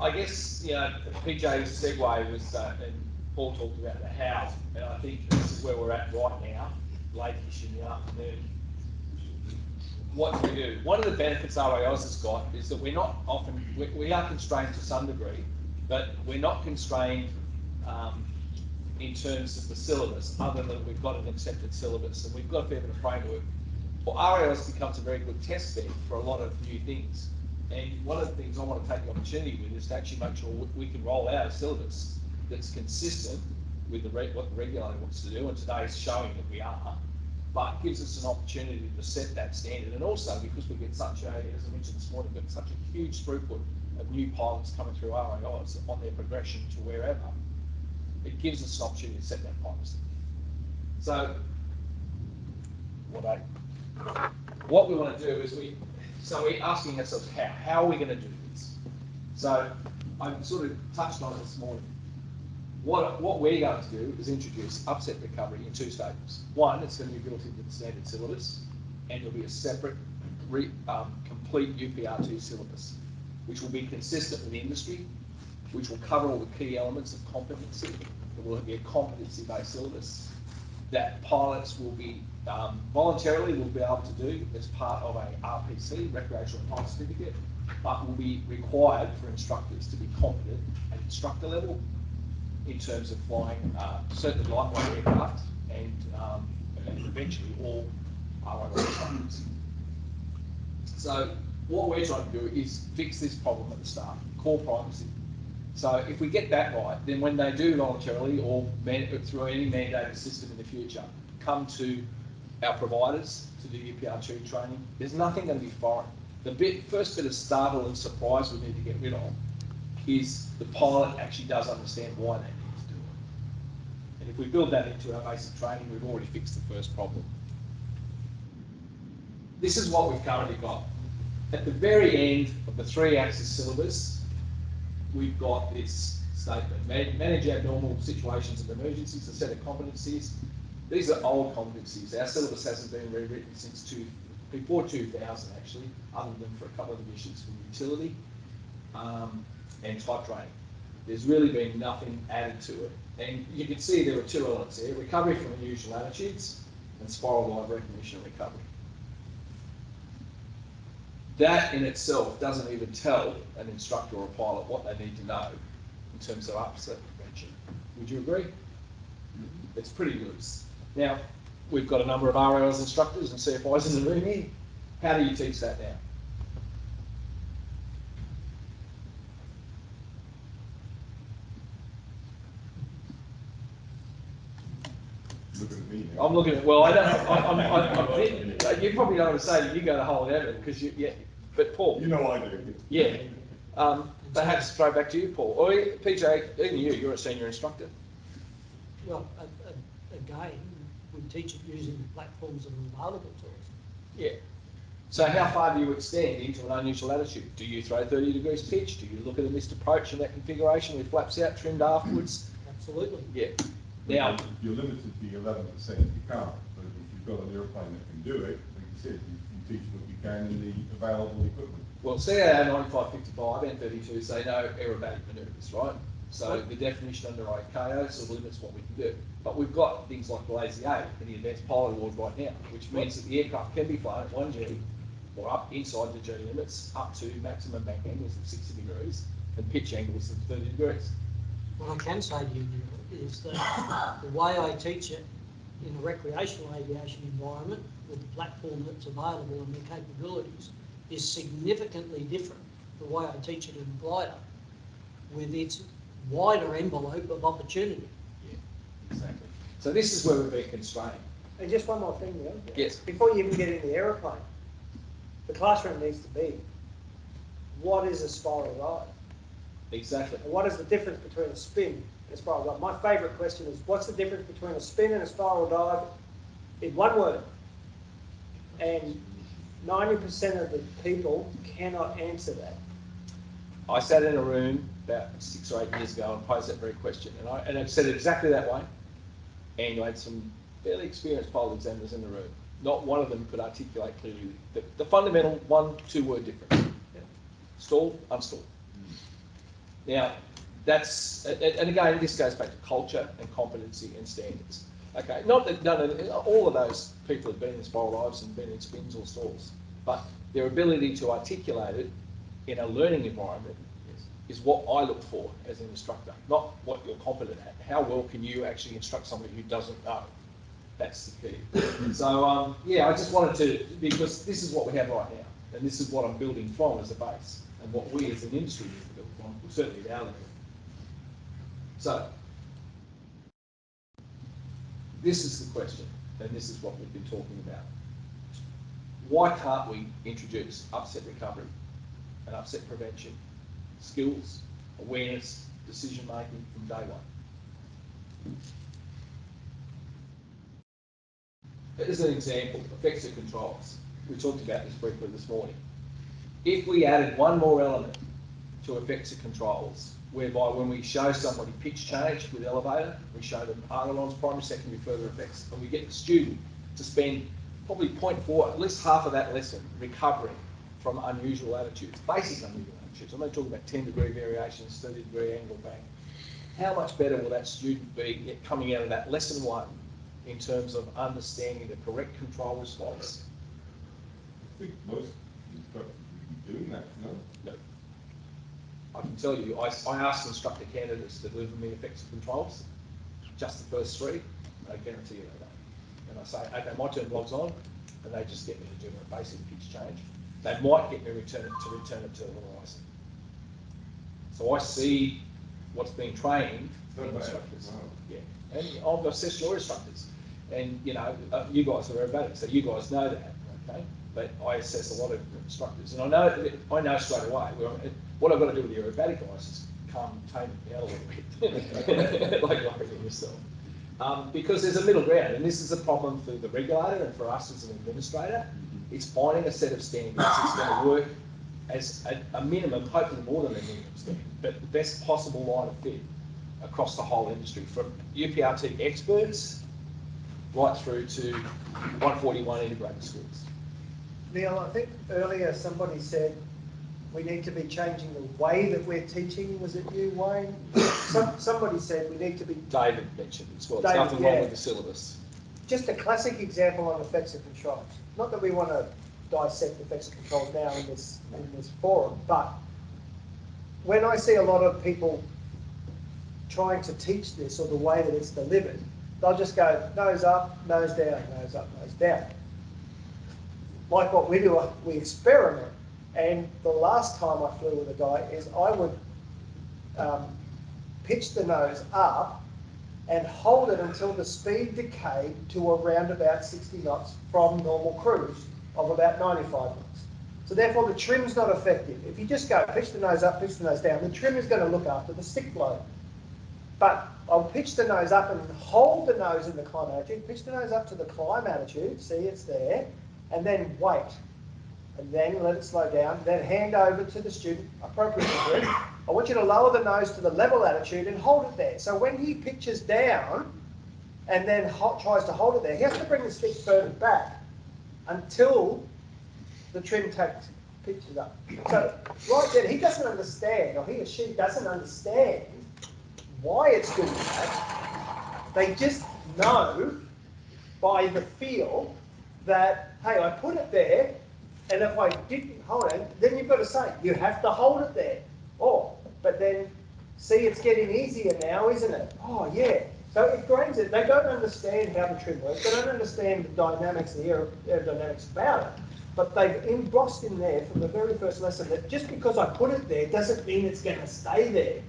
I guess, you know, PJ's segue was, and Paul talked about the how, and I think this is where we're at right now, late-ish in the afternoon. What do we do? One of the benefits RAOs has got is that we're not often, we are constrained to some degree, but we're not constrained in terms of the syllabus, other than we've got an accepted syllabus, and we've got a fair bit of framework. Well, RAOs becomes a very good test bed for a lot of new things. And one of the things I want to take the opportunity with is to actually make sure we can roll out a syllabus that's consistent with what the regulator wants to do, and today is showing that we are, but gives us an opportunity to set that standard. And also, because we get such a, as I mentioned this morning, we've got such a huge throughput of new pilots coming through RAOs on their progression to wherever, it gives us an opportunity to set that policy. So, what we want to do is we're asking ourselves how are we going to do this? So I sort of touched on it this morning. What we're going to do is introduce upset recovery in two stages. One, it's going to be built into the standard syllabus, and there'll be a separate complete UPRT syllabus, which will be consistent with the industry, which will cover all the key elements of competency. It will be a competency-based syllabus that pilots will be voluntarily will be able to do as part of a RPC, recreational pilot certificate, but will be required for instructors to be competent at instructor level in terms of flying certainly lightweight aircraft and eventually all ROI instructors. So what we're trying to do is fix this problem at the start, core primacy. So if we get that right, then when they do voluntarily or through any mandated system in the future, come to our providers to do UPRT training, there's nothing going to be foreign. The first bit of startle and surprise we need to get rid of is the pilot actually does understand why they need to do it. And if we build that into our basic training, we've already fixed the first problem. This is what we've currently got. At the very end of the 3-axis syllabus, we've got this statement: manage abnormal situations and emergencies, a set of competencies. These are old competencies. Our syllabus hasn't been rewritten since before 2000, actually, other than for a couple of issues for utility and type training. There's really been nothing added to it. And you can see there are two elements there: recovery from unusual attitudes and spiral live recognition and recovery. That in itself doesn't even tell an instructor or a pilot what they need to know in terms of upset prevention. Would you agree? It's pretty loose. Now, we've got a number of RAOs instructors and CFIs in the room here. How do you teach that now? Looking at me now. I'm looking at, well, I don't, you probably don't want to say that you go to whole heaven, because yeah, but Paul. You know I do. Yeah. Perhaps throw back to you, Paul. Or PJ, even you're a senior instructor. Well, again, we teach it using the platforms that are available to us. Yeah. So how far do you extend into an unusual attitude? Do you throw 30 degrees pitch? Do you look at a missed approach in that configuration with flaps out, trimmed afterwards? Absolutely. Yeah. Now, you're limited to the 11% you can't, but if you've got an airplane that can do it, like you said, you teach what you can in the available equipment. Well, CAO 9555 and 32 say no aerobatic manoeuvres, right? So the definition under ICAO sort of limits what we can do. But we've got things like the Lazy 8 and the Advanced Pilot Award right now, which means that the aircraft can be flown at 1G or up inside the G limits up to maximum bank angles of 60 degrees and pitch angles of 30 degrees. What I can say to you, Neil, is that the way I teach it in a recreational aviation environment with the platform that's available and the capabilities is significantly different the way I teach it in a glider with its wider envelope of opportunity. Yeah, exactly. So this is where we're being constrained. And just one more thing, Neil. Yes. Before you even get in the aeroplane, the classroom needs to be, what is a spiral dive? Exactly. And what is the difference between a spin and a spiral dive? My favourite question is, what's the difference between a spin and a spiral dive in one word? And 90% of the people cannot answer that. I sat in a room about 6 or 8 years ago and posed that very question, and I've said it exactly that way. And I had some fairly experienced pilot examiners in the room. Not one of them could articulate clearly the fundamental 1-2 word difference. Stall, unstall. Now, that's, and again, this goes back to culture and competency and standards. Okay, not that none of, all of those people have been in spiral lives and been in spins or stalls, but their ability to articulate it in a learning environment is what I look for as an instructor, not what you're competent at. How well can you actually instruct somebody who doesn't know? That's the key. So, yeah, I just wanted to, because this is what we have right now, and this is what I'm building from as a base, and what we as an industry need to build from, certainly at our level. So, this is the question, and this is what we've been talking about. Why can't we introduce upset recovery and upset prevention, skills, awareness, decision making from day one? As an example, effects and controls. We talked about this briefly this morning. If we added one more element to effects and controls, whereby when we show somebody pitch change with elevator, we show them ailerons, primary, secondary, further effects, and we get the student to spend probably 0.4, at least half of that lesson, recovering from unusual attitudes, basic unusual attitudes. I'm not talking about 10-degree variations, 30-degree angle bang. How much better will that student be coming out of that lesson one in terms of understanding the correct control response? I think most instructors would be doing that, no? No. I can tell you, I asked instructor candidates to deliver me effects and controls, just the first three, I guarantee you they don't. And I say, okay, my turn logs on, and they just get me to do a basic pitch change. They might get me to return it to the horizon. So I see what's being trained in instructors. Wow. Yeah, and I've assessed your instructors, and you know, you guys are aerobatics, so you guys know that, okay? But I assess a lot of instructors, and I know straight away. What I've got to do with the aerobatic guys is tame it down a little bit, like in yourself. Because there's a middle ground, and this is a problem for the regulator and for us as an administrator. It's finding a set of standards that's going to work as a minimum, hopefully more than a minimum standard, but the best possible line of fit across the whole industry, from UPRT experts right through to 141 integrated schools. Neil, I think earlier somebody said we need to be changing the way that we're teaching. Was it you, Wayne? Somebody said we need to be... David mentioned as well. There's David, nothing wrong with the syllabus. Just a classic example on effects and controls. Not that we want to dissect effects and controls now in this forum, but when I see a lot of people trying to teach this or the way that it's delivered, they'll just go nose up, nose down, nose up, nose down. Like what we do, we experiment. And the last time I flew with a guy is I would pitch the nose up and hold it until the speed decayed to around about 60 knots from normal cruise of about 95 knots. So therefore the trim's not effective. If you just go pitch the nose up, pitch the nose down, the trim is going to look after the stick blow. But I'll pitch the nose up and hold the nose in the climb attitude, pitch the nose up to the climb attitude, see it's there, and then wait. And then let it slow down, then hand over to the student appropriately. I want you to lower the nose to the level attitude and hold it there. So when he pitches down and then tries to hold it there, he has to bring the stick further back until the trim pitches up. So right then, he doesn't understand, or he or she doesn't understand why it's doing that. They just know by the feel that, hey, I put it there, and if I didn't hold it, then you've got to say, you have to hold it there. Oh, but then, see, it's getting easier now, isn't it? Oh, yeah. So it grains it. They don't understand how the trim works. They don't understand the dynamics, the aerodynamics about it. But they've embossed in there from the very first lesson that just because I put it there doesn't mean it's going to stay there.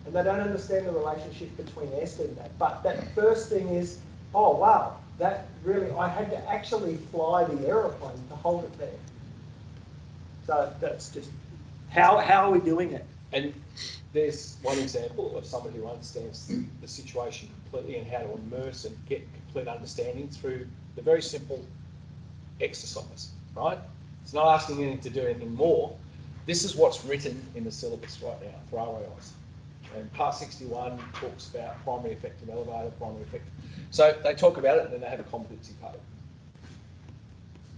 And they don't understand the relationship between airspeed and that. But that first thing is, oh, wow, that really, I had to actually fly the aeroplane to hold it there. So that's just, how are we doing it? And there's one example of somebody who understands the situation completely and how to immerse and get complete understanding through the very simple exercise, right? It's not asking anything to do anything more. This is what's written in the syllabus right now for RAIs. And Part 61 talks about primary effective elevator, primary effective. So they talk about it and then they have a competency part.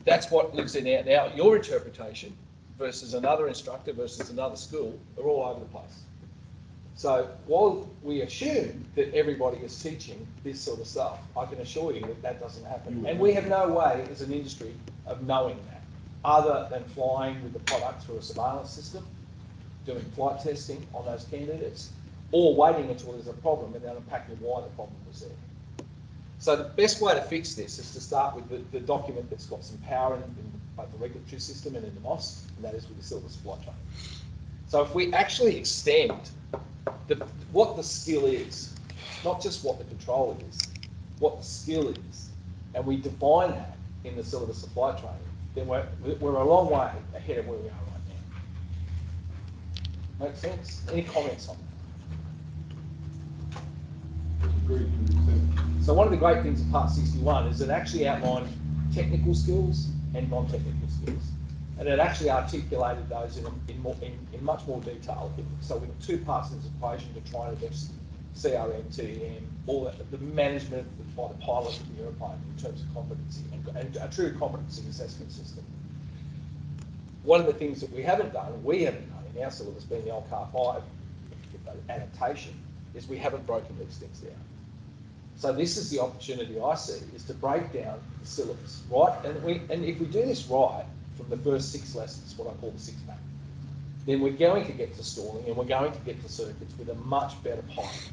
That's what lives in there. Now, your interpretation versus another instructor versus another school are all over the place. So while we assume that everybody is teaching this sort of stuff, I can assure you that that doesn't happen. And we have no way as an industry of knowing that, other than flying with the product through a surveillance system, doing flight testing on those candidates, or waiting until there's a problem and then unpacking why the problem was there. So the best way to fix this is to start with the document that's got some power in both the regulatory system and in the MOS, and that is with the Syllabus supply chain. So if we actually extend what the skill is, not just what the control is, what the skill is, and we define that in the Syllabus supply chain, then we're a long way ahead of where we are right now. Make sense? Any comments on that? Agreed to an extent. So one of the great things of Part 61 is it actually outlined technical skills and non-technical skills. And it actually articulated those in much more detail. So we've got two parts of this equation to try and address CRM, TEM, all that, the management by the pilot of the airplane in terms of competency and a true competency assessment system. One of the things that we haven't done in our syllabus, being the old Car 5 adaptation, is we haven't broken these things down. So this is the opportunity I see, is to break down the syllabus, right? And if we do this right, from the first 6 lessons, what I call the 6 pack, then we're going to get to stalling and we're going to get to circuits with a much better pilot.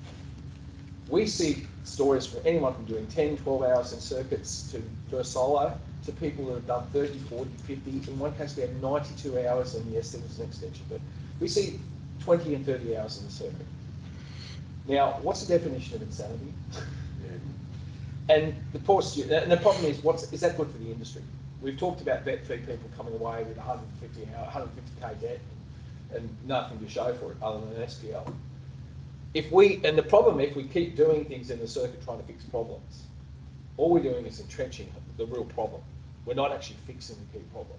We see stories from anyone from doing 10, 12 hours in circuits to first solo, to people that have done 30, 40, 50. In one case, we had 92 hours, and yes, there was an extension, but we see 20 and 30 hours in the circuit. Now, what's the definition of insanity? And the poor student, and the problem is, is that good for the industry? We've talked about vet fee people coming away with 150k debt and nothing to show for it other than an SPL. And the problem, if we keep doing things in the circuit trying to fix problems, all we're doing is entrenching the real problem. We're not actually fixing the key problem.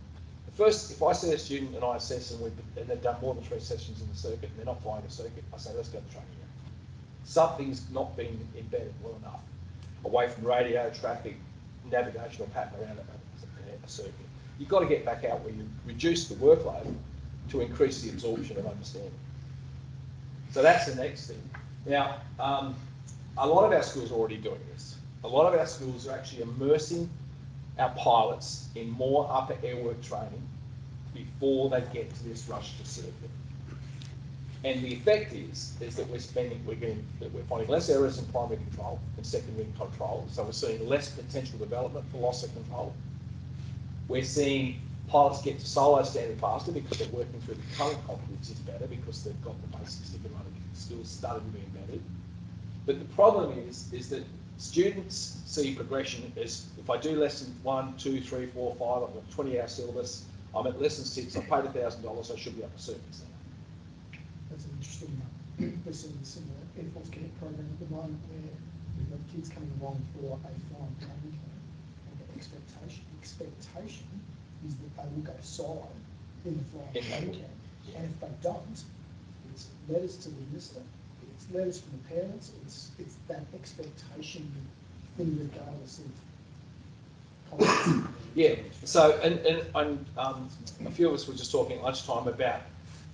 If I see a student and I assess and they've done more than 3 sessions in the circuit and they're not flying a circuit, I say, let's go to training room. Something's not being embedded well enough, away from radio, traffic, navigational pattern around a circuit. You've got to get back out where you reduce the workload to increase the absorption of understanding. So that's the next thing. Now, a lot of our schools are already doing this. A lot of our schools are actually immersing our pilots in more upper airwork training before they get to this rush to circuit. And the effect is that we're finding less errors in primary control and secondary control. So we're seeing less potential development for loss of control. We're seeing pilots get to solo standing faster because they're working through the current competencies better because they've got the basic stick and running skills starting to be embedded. But the problem is that students see progression as, if I do lesson 1, 2, 3, 4, 5, I've got a 20-hour syllabus, I'm at lesson 6, I paid $1,000, I should be up to circuits now. That's an interesting one. We're seeing a similar Air Force Cadet program at the moment where we've got kids coming along for a flying training camp, and the expectation is that they will go solo in the flying training camp, and if they don't, it's letters to the minister, it's letters from the parents, it's that expectation thing regardless of policy. Yeah, so, and a few of us were just talking at lunchtime about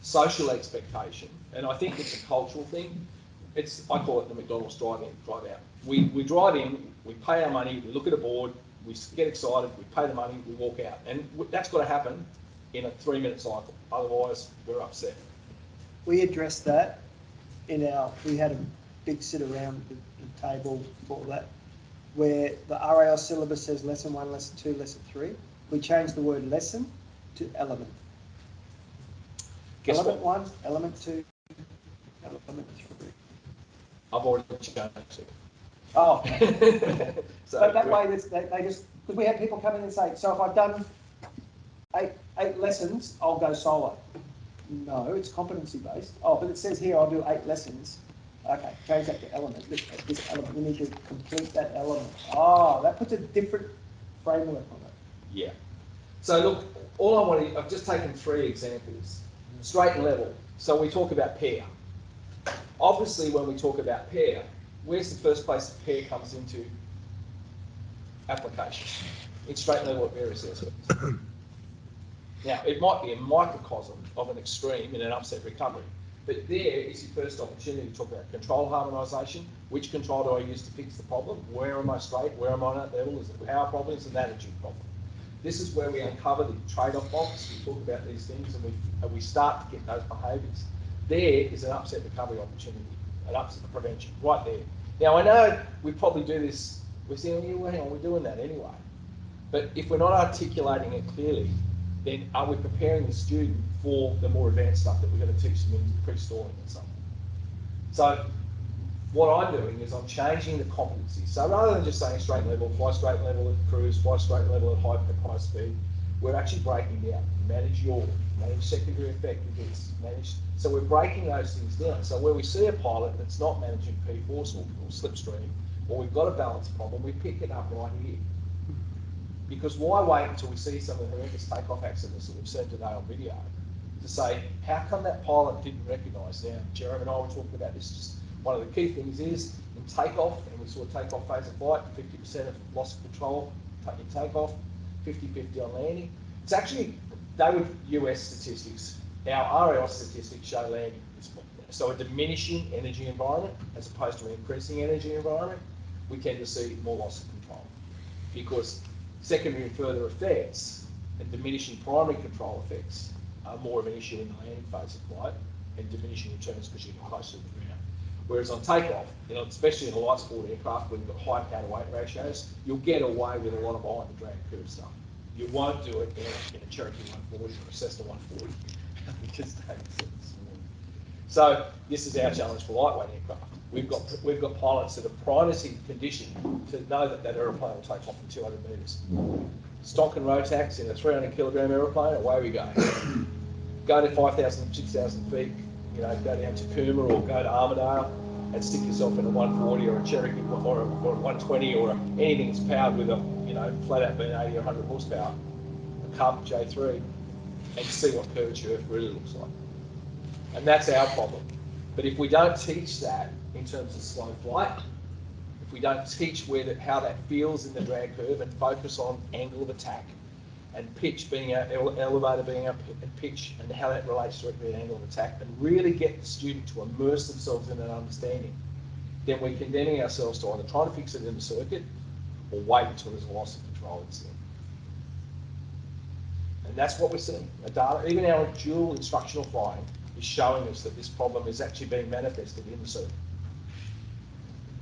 social expectation, and I think it's a cultural thing. I call it the McDonald's drive-in, drive-out. We drive in, we pay our money, we look at a board, we get excited, we pay the money, we walk out. And that's got to happen in a 3-minute cycle, otherwise we're upset. We addressed that we had a big sit around the table for that, where the RAL syllabus says lesson 1, lesson 2, lesson 3. We changed the word lesson to element. Guess element what? 1, element 2, element 3. I've already changed it. Oh. So but that way, they just, because we had people come in and say, so if I've done eight lessons, I'll go solo. No, it's competency based. Oh, but it says here I'll do 8 lessons. Okay, change that to element. This element, you need to complete that element. Oh, that puts a different framework on it. Yeah. So look, I've just taken 3 examples, straight and level. So we talk about pair. Obviously, when we talk about pair, where's the first place that pair comes into application? It's straight and level at various aspects. Now, it might be a microcosm of an extreme in an upset recovery, But there is your first opportunity to talk about control harmonisation. Which control do I use to fix the problem? Where am I straight? Where am I not level? Is it a power problem? Is it an attitude problem? This is where we uncover the trade-off box. We talk about these things and we start to get those behaviours. There is an upset recovery opportunity, an upset prevention, right there. Now I know we probably do this, we're saying, yeah, well, hang on, we're doing that anyway. But if we're not articulating it clearly, then are we preparing the student for the more advanced stuff that we're going to teach them in pre-storing and so on? So what I'm doing is I'm changing the competency. So rather than just saying straight level, fly straight level at cruise, fly straight level at high speed, we're actually breaking down. Manage yaw, manage secondary effect of this, manage. So we're breaking those things down. So where we see a pilot that's not managing P-force or slipstream, or we've got a balance problem, we pick it up right here. Because why wait until we see some of the horrendous takeoff accidents that we've seen today on video to say, how come that pilot didn't recognise? Now, Jeremy and I were talking about this. Just one of the key things is in takeoff, and we saw takeoff phase of flight, 50% of loss of control in takeoff, 50-50 on landing. It's actually, they were US statistics. Our RAOS statistics show landing. So a diminishing energy environment as opposed to an increasing energy environment, we tend to see more loss of control. Because secondary and further effects and diminishing primary control effects are more of an issue in the landing phase of flight and diminishing returns because you're closer to the ground. Whereas on takeoff, you know, especially in a light sport aircraft where you've got high power to weight ratios, you'll get away with a lot of behind the drag curve stuff. You won't do it in a Cherokee 140 or a Cessna 140 because that's small. So this is our challenge for lightweight aircraft. We've got pilots that are primacy conditioned to know that that aeroplane will take off in 200 metres. Stonk and Rotax in a 300 kilogram aeroplane, away we go. Go to 5,000, 6,000 feet, you know, go down to Cooma or go to Armidale and stick yourself in a 140 or a Cherokee or a 120 or anything that's powered with a, you know, flat out being 80 or 100 horsepower, a Cub J3, and see what curvature really looks like. And that's our problem. But if we don't teach that in terms of slow flight, if we don't teach how that feels in the drag curve and focus on angle of attack and pitch being our elevator being our pitch and how that relates directly to angle of attack and really get the student to immerse themselves in that understanding, then we're condemning ourselves to either try to fix it in the circuit or wait until there's a loss of control incident. And that's what we're seeing. Even our dual instructional flying is showing us that this problem is actually being manifested in the circuit.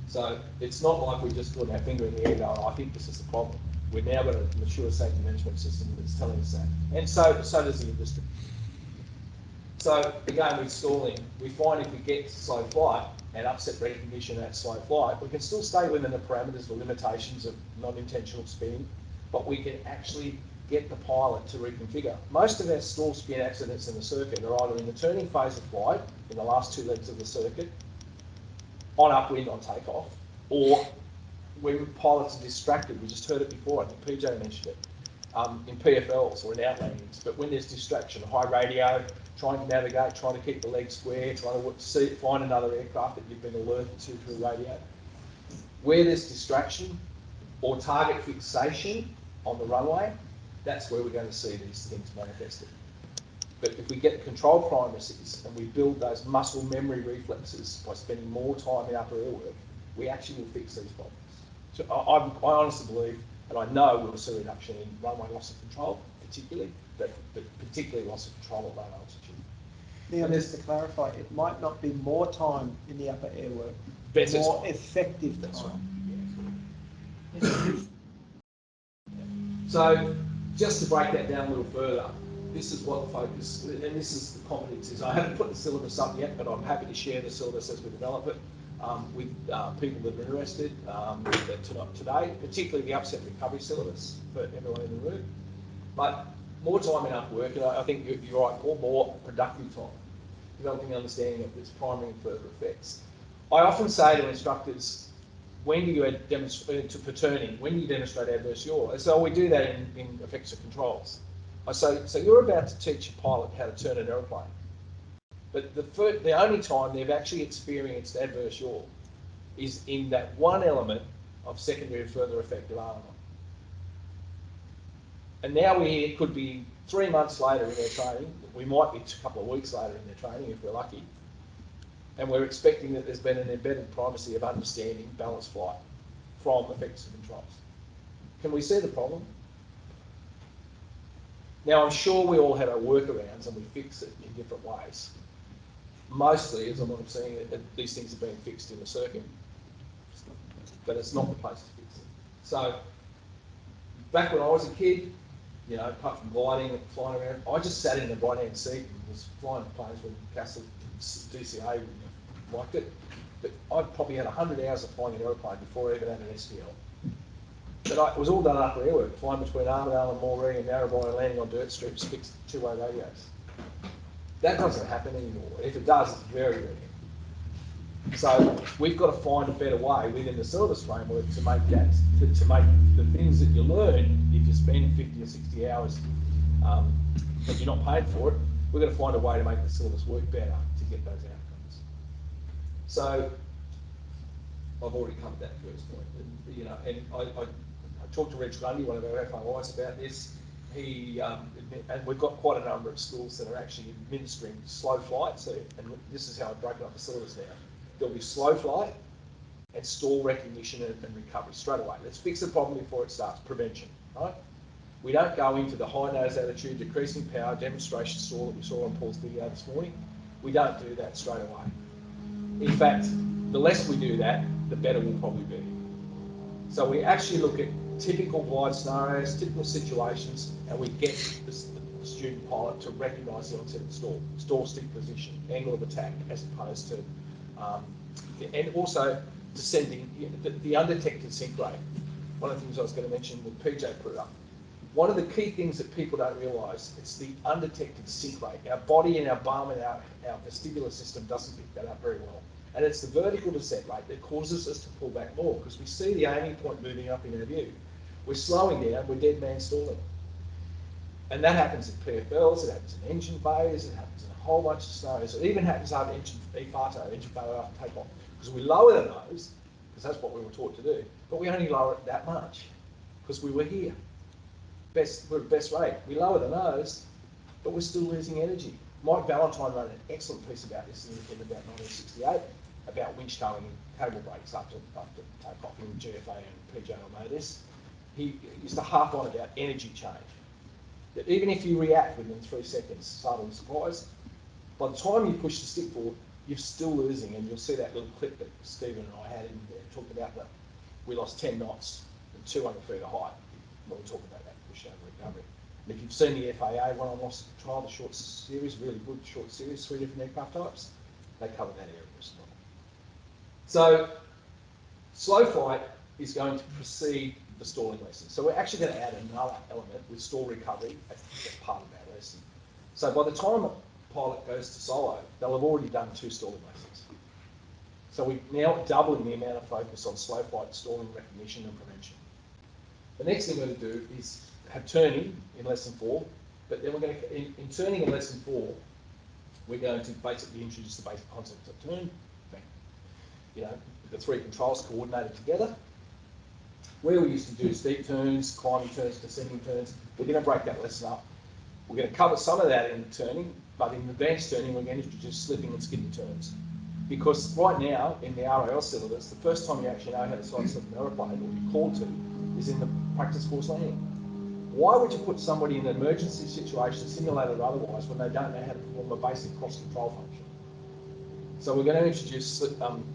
So it's not like we're just putting our finger in the air going, I think this is the problem. We've now got a mature safety management system that's telling us that. And so does the industry. So again, with stalling, we find if we get to slow flight and upset recognition at slow flight, we can still stay within the parameters, the limitations of non-intentional spinning, but we can actually get the pilot to reconfigure. Most of our stall spin accidents in the circuit are either in the turning phase of flight, in the last two legs of the circuit, on upwind on takeoff, or when pilots are distracted. We just heard it before, I think PJ mentioned it, in PFLs or in outlandings. But when there's distraction, high radio, trying to navigate, trying to keep the legs square, trying to find another aircraft that you've been alerted to through radio. Where there's distraction or target fixation on the runway, that's where we're going to see these things manifested. But if we get control primacies and we build those muscle memory reflexes by spending more time in upper air work, we actually will fix these problems. So I honestly believe, and I know we'll see a reduction in runway loss of control, particularly, but particularly loss of control at low altitude. Now, just to clarify, it might not be more time in the upper air work, Better more time. effective That's time. right. So just to break that down a little further, this is what the focus, and this is the competencies. I haven't put the syllabus up yet, but I'm happy to share the syllabus as we develop it with people that are interested today, particularly the upset recovery syllabus for everyone in the room. But more time in up work, and I think you're right, more productive time, developing understanding of its primary and further effects. I often say to instructors, when do you demonstrate, for turning, when do you demonstrate adverse yaw? So we do that in effects of controls. I say, so you're about to teach a pilot how to turn an aeroplane. But the only time they've actually experienced adverse yaw is in that one element of secondary and further effect of armour. And now it could be 3 months later in their training, we might be a couple of weeks later in their training if we're lucky, And we're expecting that there's been an embedded primacy of understanding balanced flight from effects and controls. Can we see the problem? Now, I'm sure we all have our workarounds and we fix it in different ways. Mostly, as I'm seeing it, these things are being fixed in the circuit, but it's not the place to fix it. So, back when I was a kid, you know, apart from gliding and flying around, I just sat in the right-hand seat and was flying planes with Castle DCA, and liked it. But I probably had 100 hours of flying an aeroplane before I even had an STL. But it was all done upper airwork, flying between Armadale and Moree and Narrabri and landing on dirt strips, fixed two-way radios. That doesn't happen anymore. If it does, it's very rare. So we've got to find a better way within the syllabus framework to make that, to make the things that you learn, if you spend 50 or 60 hours but you're not paid for it, we've got to find a way to make the syllabus work better to get those outcomes. So I've already covered that first point. And, you know, and I talked to Reg Grundy, one of our FOIs, about this. And we've got quite a number of schools that are actually administering slow flight. So, and this is how I've broken up the syllabus now. There'll be slow flight and stall recognition and recovery straight away. Let's fix the problem before it starts. Prevention, right? We don't go into the high nose attitude, decreasing power, demonstration stall that we saw on Paul's video this morning. We don't do that straight away. In fact, the less we do that, the better we'll probably be. So we actually look at typical glide scenarios, typical situations, and we get the student pilot to recognise the onset of stall stick position, angle of attack, as opposed to, and also descending, the undetected sink rate. One of the things I was going to mention with PJ put it up. One of the key things that people don't realise, it's the undetected sink rate. Our body and our bum and our vestibular system doesn't pick that up very well. And it's the vertical descent rate that causes us to pull back more, because we see the aiming point moving up in our view. We're slowing down, we're dead man stalling. And that happens in PFLs, it happens in engine failures, it happens in a whole bunch of scenarios. It even happens after engine EFATO, engine failure after takeoff. Because we lower the nose, because that's what we were taught to do, but we only lower it that much, because we were here. We're at best rate. We lower the nose, but we're still losing energy. Mike Valentine wrote an excellent piece about this in about 1968, about winch towing and cable brakes after takeoff in GFA and PJ will know this. He used to harp on about energy change. That even if you react within 3 seconds, sudden surprise, by the time you push the stick forward, you're still losing, and you'll see that little clip that Stephen and I had in there, talked about that we lost 10 knots and 200 feet of height when we talk about that push-down recovery. And if you've seen the FAA one on loss trial, the short series, really good short series, 3 different aircraft types, they cover that area as well. So slow flight is going to precede the stalling lesson. So we're actually going to add another element with stall recovery as part of that lesson. So by the time a pilot goes to solo, they'll have already done 2 stalling lessons. So we're now doubling the amount of focus on slow flight, stalling, recognition and prevention. The next thing we're going to do is have turning in lesson 4, but then we're going to, in turning in lesson 4, we're going to basically introduce the basic concepts of turn, you know, the 3 controls coordinated together. Where we used to do steep turns, climbing turns, descending turns, we're going to break that lesson up. We're going to cover some of that in turning, but in advanced turning, we're going to introduce slipping and skidding turns. Because right now, in the RAL syllabus, the first time you actually know how to side slip an aeroplane, or you're called to, is in the practice course landing. Why would you put somebody in an emergency situation, simulated or otherwise, when they don't know how to perform a basic cross-control function? So we're going to introduce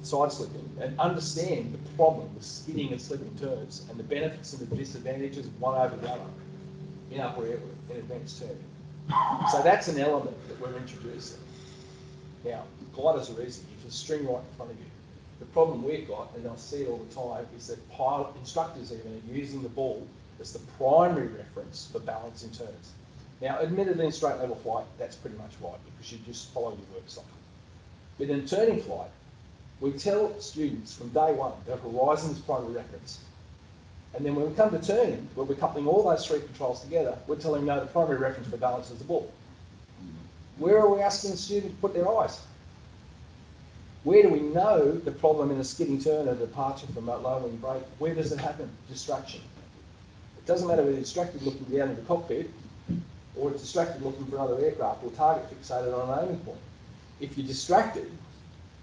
side slipping and understand the problem with skidding and slipping turns and the benefits and the disadvantages of one over the other in upper airwork, in advanced turning. So that's an element that we're introducing. Now, gliders are easy. You can string right in front of you. The problem we've got, and I see it all the time, is that pilot instructors even are using the ball as the primary reference for balance in turns. Now, admittedly, in straight level flight, that's pretty much right, because you just follow your work cycle. But in turning flight, we tell students from day one that horizon is primary reference. And then when we come to turning, where we're coupling all those 3 controls together, we're telling them no, the primary reference for balance is the ball. Where are we asking the student to put their eyes? Where do we know the problem in a skidding turn or departure from a low wing brake? Where does it happen? Distraction. It doesn't matter whether you're distracted looking down in the cockpit or distracted looking for another aircraft or target fixated on an aiming point. If you're distracted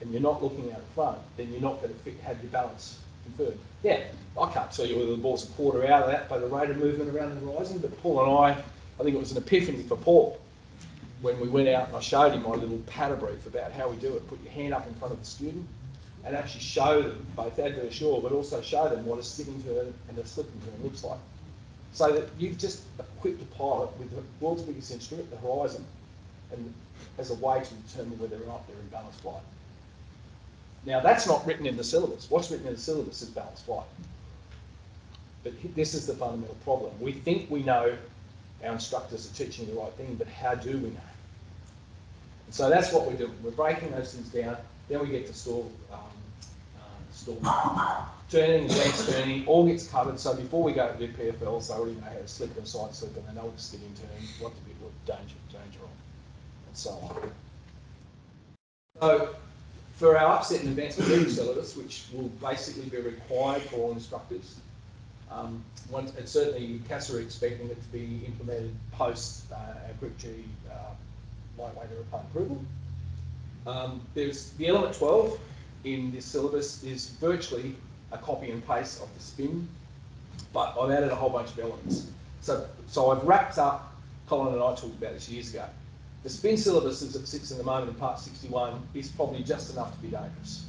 and you're not looking out front, then you're not going to have your balance confirmed. Yeah, I can't tell you whether the ball's a quarter out of that by the rate of movement around the horizon, but Paul and I think it was an epiphany for Paul when we went out and I showed him my little patter brief about how we do it. Put your hand up in front of the student and actually show them both adverse shore, but also show them what a sitting turn and a slipping turn looks like. So that you've just equipped a pilot with the world's biggest instrument, the horizon, and as a way to determine whether or not they're in balanced flight. Now that's not written in the syllabus. What's written in the syllabus is balanced flight. But this is the fundamental problem. We think we know our instructors are teaching the right thing, but how do we know? And so that's what we're doing. We're breaking those things down. Then we get to stall turning, advanced turning, all gets covered. So before we go to do PFLs, they already know how to slip and side slip, and they know what to skid in turn, what to be what danger on, and so on. So for our upset and advanced material syllabus, which will basically be required for all instructors, and certainly CASA are expecting it to be implemented post our Group G lightweight aeroplane approval. There's the element 12 in this syllabus is virtually a copy and paste of the spin, but I've added a whole bunch of elements. So I've wrapped up, Colin and I talked about this years ago. The spin syllabus as it sits in the moment in part 61 is probably just enough to be dangerous.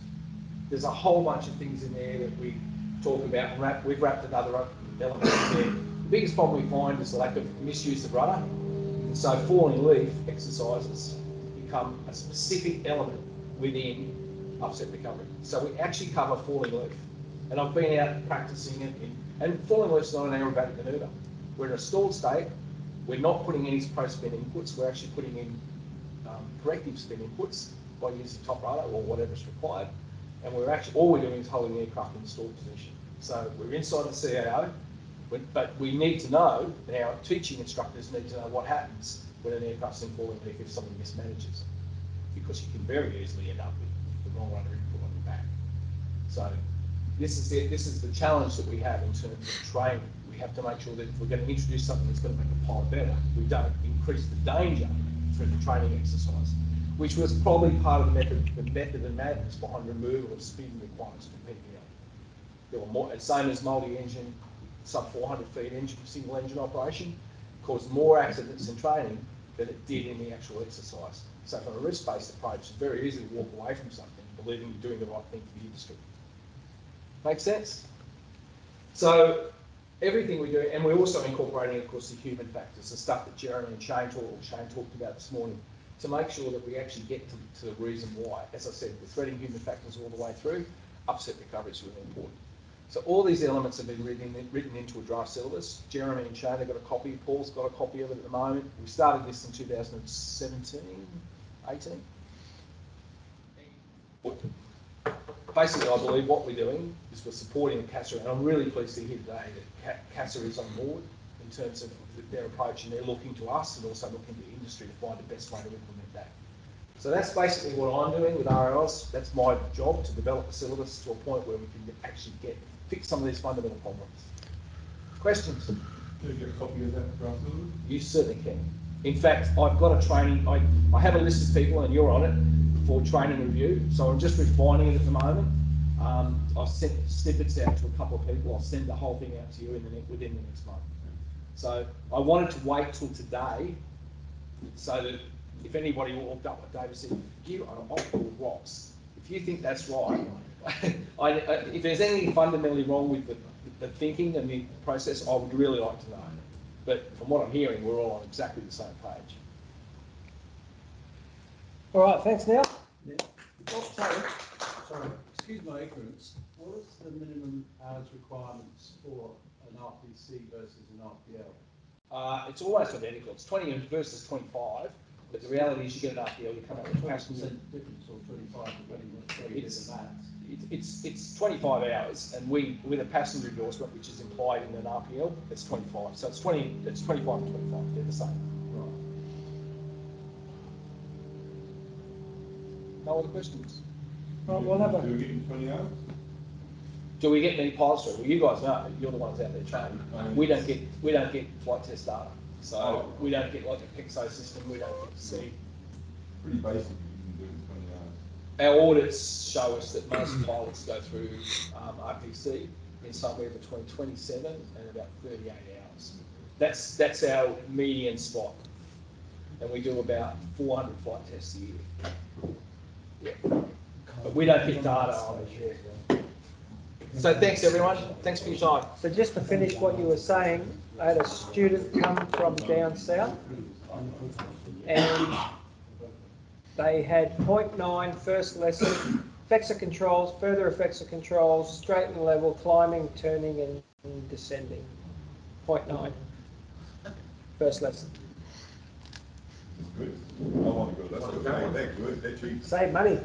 There's a whole bunch of things in there that we talk about, and we've wrapped another element in there. The biggest problem we find is the lack of misuse of rudder, and so falling leaf exercises become a specific element within upset recovery. So we actually cover falling leaf, and I've been out practicing it, and falling leaf's not an aerobatic manoeuvre. We're in a stalled state, we're not putting any pro-spin inputs, we're actually putting in corrective spin inputs by using top rudder or whatever's required, and we're actually, all we're doing is holding the aircraft in the stalled position. So we're inside the CAO, but we need to know, and our teaching instructors need to know what happens when an aircraft's in falling leaf if something mismanages, because you can very easily end up with the wrong rudder input on your back. So this is the challenge that we have in terms of training. We have to make sure that if we're going to introduce something that's going to make the pilot better, we don't increase the danger through the training exercise, which was probably part of the method and madness behind removal of spin requirements from PPL. There were more, same as multi-engine, sub 400 feet engine, single engine operation, caused more accidents in training than it did in the actual exercise. So from a risk-based approach, it's very easy to walk away from something, believing you're doing the right thing for the industry. Make sense? So everything we do, and we're also incorporating, of course, the human factors, the stuff that Jeremy and Shane talked about this morning, to make sure that we actually get to the reason why. As I said, we're threading human factors all the way through. Upset recovery is really important. So all these elements have been written into a draft syllabus. Jeremy and Shane have got a copy. Paul's got a copy of it at the moment. We started this in 2017, 18. Basically, I believe what we're doing is we're supporting CASA, and I'm really pleased to hear today that CASA is on board in terms of their approach, and they're looking to us and also looking to the industry to find the best way to implement that. So that's basically what I'm doing with RLs. That's my job, to develop the syllabus to a point where we can actually fix some of these fundamental problems. Questions? Can you get a copy of that draft syllabus? You certainly can. In fact, I've got a training, I have a list of people, and you're on it, for training review, so I'm just refining it at the moment. I've sent snippets out to a couple of people. I'll send the whole thing out to you within the next month. So I wanted to wait till today, so that if anybody walked up with David and said, "You are off the rocks. If you think that's right," if there's anything fundamentally wrong with the thinking and the process, I would really like to know. But from what I'm hearing, we're all on exactly the same page. All right, thanks, Neil. Yeah. Sorry, excuse my ignorance. What is the minimum hours requirements for an RPC versus an RPL? It's almost identical. It's 20 versus 25, but the reality is you get an RPL, you come up with 20% passenger. difference, or 25 depending on what you do the maths. It's 25 hours, and with a passenger endorsement, which is implied in an RPL, it's 25. So it's 25 and 25. They're the same. Right. No other questions? Right, we'll have Do a, we get in 20 hours? Do we get many pilots through? Well, you guys know. You're the ones out there training. We don't get flight test data, so we don't get like a Pixo system. We don't get to see. Pretty basic if you can do it in 20 hours. Our audits show us that most pilots go through RPC in somewhere between 27 and about 38 hours. That's our median spot, and we do about 400 flight tests a year. Yeah. But we don't hit data on it. Yeah. So thanks everyone. Thanks for your time. So just to finish what you were saying, I had a student come from down south and they had 0.9 first lesson, effects of controls, further effects of controls, straight and level, climbing, turning and descending. 0.9 first lesson. Good. I want to go, that's good. They're good, they're cheap. Save money.